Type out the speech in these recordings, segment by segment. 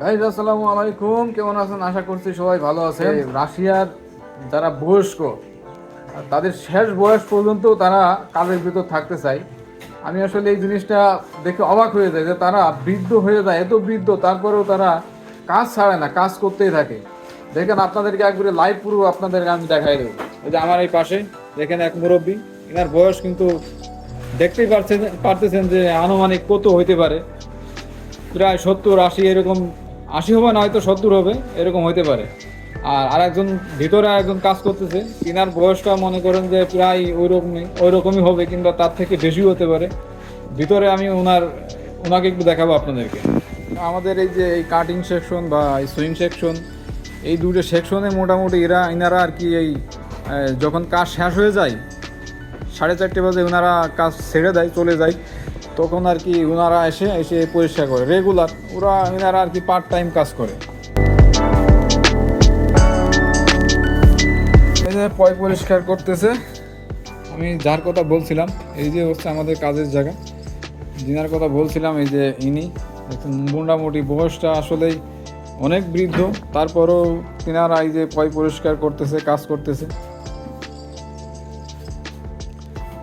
Guys আসসালামু আলাইকুম, কেমন আছেন? আশা করছি সবাই ভালো আছে। রাশিয়ার যারা বয়স্ক তাদের শেষ বয়স পর্যন্ত তারা কাজের ভিতর থাকতে চায়। আমি আসলে এই জিনিসটা দেখে অবাক হয়ে যায় যে তারা বৃদ্ধ হয়ে যায়, এত বৃদ্ধ তারপরেও তারা কাজ ছাড়ে না, কাজ করতেই থাকে। দেখেন আপনাদেরকে একবারে লাইভ পুরো আপনাদেরকে আমি দেখাই দেবো। এই যে আমার এই পাশে দেখেন এক মুরব্বী, এনার বয়স কিন্তু দেখতেই পারতেছেন যে আনুমানিক কত হইতে পারে, প্রায় 70-80 এরকম। 80 হবে না, হয়তো 70 হবে, এরকম হইতে পারে। আর আরেকজন ভিতরে একজন কাজ করতেছে, তিনার বয়সটা মনে করেন যে প্রায় ওই রকমই হবে, কিংবা তার থেকে বেশি হতে পারে। ভিতরে আমি ওনাকে একটু দেখাবো আপনাদেরকে। আমাদের এই যে এই কাটিং সেকশন বা এই সুইং সেকশন, এই দুটো সেকশনে মোটামুটি ইনারা আর কি এই যখন কাজ শেষ হয়ে যায় 4:30 বাজে ওনারা কাজ ছেড়ে দেয়, চলে যায়। তখন আর কি ওনারা এসে এসে পরিষ্কার করে রেগুলার, ওনারা আর কি পার্ট টাইম কাজ করে। এই যে পরিষ্কার করতেছে। আমি যার কথা বলছিলাম, এই যে হচ্ছে আমাদের কাজের জায়গা, যিনার কথা বলছিলাম, এই যে ইনি মোটামুটি বয়সটা আসলেই অনেক বৃদ্ধ, তারপরেও তিনারা এই যে পরিষ্কার করতেছে, কাজ করতেছে।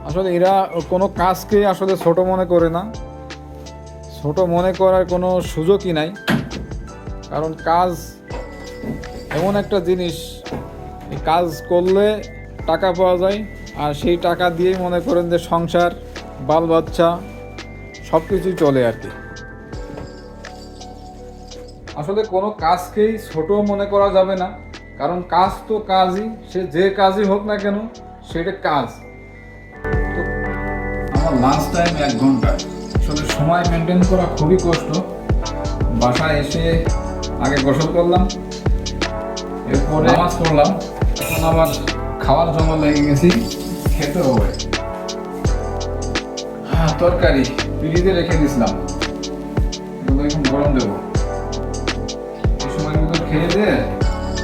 আসলে এরা কোনো কাজকে আসলে ছোট মনে করে না, ছোট মনে করার কোনো সুযোগই নাই। কারণ কাজ এমন একটা জিনিস, এই কাজ করলে টাকা পাওয়া যায়, আর সেই টাকা দিয়েই মনে করেন যে সংসার, বাল বাচ্চা সব কিছুই চলে আর কি। আসলে কোনো কাজকেই ছোট মনে করা যাবে না, কারণ কাজ তো কাজই, সে যে কাজই হোক না কেন সেটা কাজ। আমার লাঞ্চ টাইম 1 ঘন্টা, আসলে সময় মেনটেন করা খুবই কষ্ট। বাসায় এসে আগে গোসল করলাম, এরপরে নামাজ পড়লাম, এখন আবার খাওয়ার জন্য লেগে গেছি, খেতে হবে। তরকারি ফ্রিজে রেখে দিয়েছিলাম, এগুলো এখন গরম দেবো। এই সময় মতো খেয়ে দিয়ে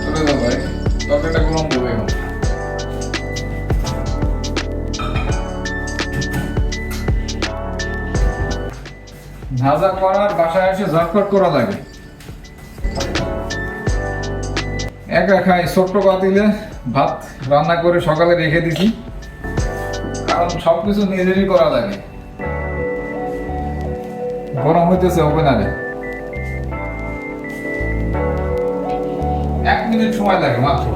চলে যাবো, তরকারিটা গরম দেবো এখন। ভাজা করার বাসায় এসে ঝটপট করা লাগে। একা খাই ছোট্ট পাতিলে ভাত রান্না করে সকালে রেখে দিছি, কারণ সবকিছু নিজেরই করা লাগে। গরম হইতেছে ওভেনারে, 1 মিনিট সময় লাগে মাত্র,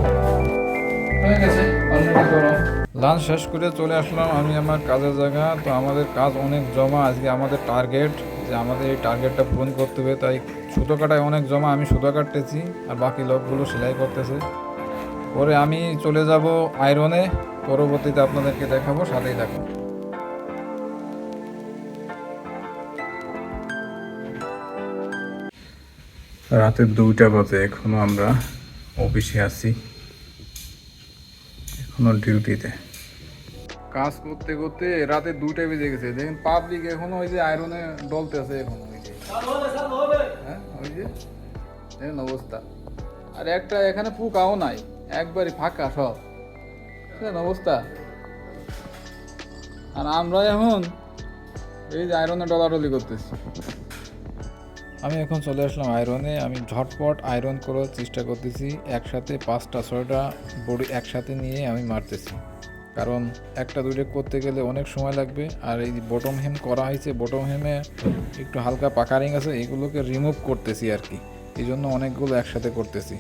হয়ে গেছে অলরেডি গরম। লাঞ্চ শেষ করে চলে আসলাম আমি আমার কাজের জায়গা। তো আমাদের কাজ অনেক জমা, আজকে আমাদের টার্গেট যে আমাদের এই টার্গেটটা পূরণ করতে হবে, তাই সুতো কাটায় অনেক জমা, আমি সুতো কাটতেছি আর বাকি লোকগুলো সেলাই করতেছে। পরে আমি চলে যাব আয়রনে, পরবর্তীতে আপনাদেরকে দেখাবো, সাথেই থাকুন। রাতে 2টা বাজে, এখনো আমরা অফিসে আছি, এখনো ডিউটিতে। কাজ করতে করতে রাতে 2টা বেজে গেছে। দেখেন পাবলিক এখনো ওই যে আয়রনে ডলতে আছে, এখনো ওই যে হ্যাঁ ওই যে দেখেন অবস্থা। আর একটা এখানে পোকাও নাই, একবারই ফাঁকা সব, দেখেন অবস্থা। আর আমরা এখন এই যে আয়রনে ডলাডলি করতেছি। আমি এখন চলে আসলাম আয়রনে, আমি ঝটপট আয়রন করার চেষ্টা করতেছি। একসাথে 5টা-6টা বডি একসাথে নিয়ে আমি মারতেছি, কারণ 1টা-2টা করতে গেলে অনেক সময় লাগবে। আর এই বটম হেম করা হয়েছে, বটম হেমে একটু হালকা পাকারিং আছে, এগুলোকে রিমুভ করতেছি আর কি, এই জন্য অনেকগুলো একসাথে করতেছি।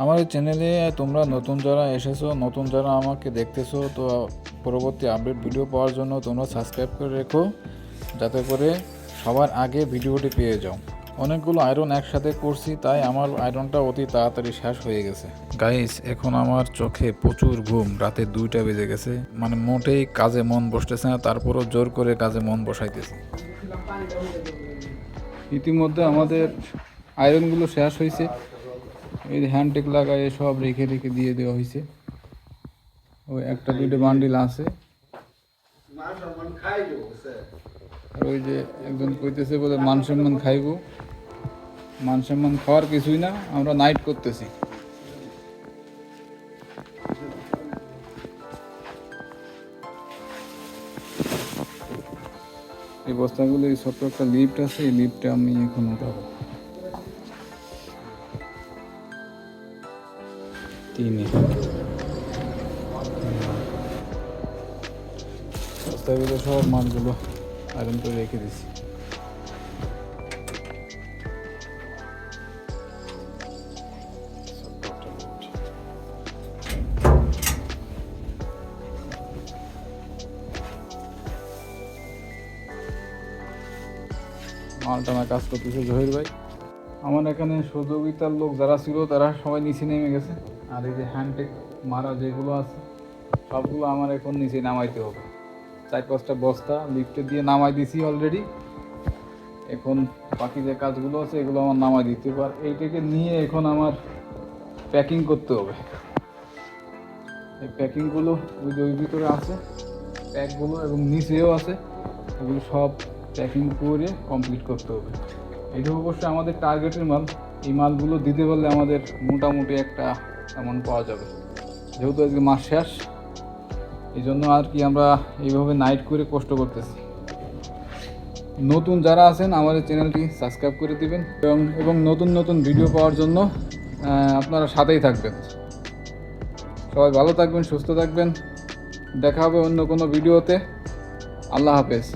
আমার এই চ্যানেলে তোমরা নতুন যারা এসেছো, নতুন যারা আমাকে দেখতেছো, তো পরবর্তী আপডেট ভিডিও পাওয়ার জন্য তোমরা সাবস্ক্রাইব করে রেখো, যাতে করে সবার আগে ভিডিওটি পেয়ে যাও। অনেকগুলো আয়রন একসাথে করছি, তাই আমার আয়রনটা অতি তাড়াতাড়ি শেষ হয়ে গেছে। গাইস, এখন আমার চোখে প্রচুর ঘুম, রাতে 2টা বেজে গেছে, মানে মোটেই কাজে মন বসতেছে না, তারপরও জোর করে কাজে মন বসাইতেছে। ইতিমধ্যে আমাদের আয়রনগুলো শেষ হয়েছে, এই হ্যান্ডটেক লাগায় সব রেখে রেখে দিয়ে দেওয়া হয়েছে। ওই 1টা-2টা বান্ডিল আছে। আর ওই যে একজন কইতেছে বলে মান সম্মান খাইব, মান সম্মান খাওয়ার কিছুই না, আমরা নাইট করতেছি। এই বস্তাগুলো, এই ছোট্ট একটা লিফট আছে, এই লিফটে আমি এখন উঠাবো। 3 বস্তার ভিতরে সব মালগুলো আয়রন করে রেখে দিছি। মালটানা কাজ করতেছে জহির ভাই। আমার এখানে সহযোগিতার লোক যারা ছিল তারা সবাই নিচে নেমে গেছে, আর এই যে হ্যান্ডটেক মারা যেগুলো আছে সবগুলো আমার এখন নিচে নামাইতে হবে। 4-5টা বস্তা লিফটে দিয়ে নামাই দিছি অলরেডি। এখন বাকি যে কাজগুলো আছে এগুলো আমার নামাই দিতে পার। এইটাকে নিয়ে এখন আমার প্যাকিং করতে হবে। এই প্যাকিংগুলো ওই ভিতরে আছে প্যাকগুলো, এবং নিচেও আছে, এগুলো সব প্যাকিং করে কমপ্লিট করতে হবে। এটা অবশ্যই আমাদের টার্গেটের মাল। এই মালগুলো দিতে পারলে আমাদের মোটামুটি একটা অ্যামাউন্ট পাওয়া যাবে। যেহেতু আজকে মাস শেষ, এই জন্য আর কি আমরা এইভাবে নাইট করে কষ্ট করতেছি। নতুন যারা আছেন আমাদের চ্যানেলটি সাবস্ক্রাইব করে দিবেন, এবং নতুন নতুন ভিডিও পাওয়ার জন্য আপনারা সাথেই থাকবেন। সবাই ভালো থাকবেন, সুস্থ থাকবেন। দেখা হবে অন্য কোনো ভিডিওতে। আল্লাহ হাফেজ।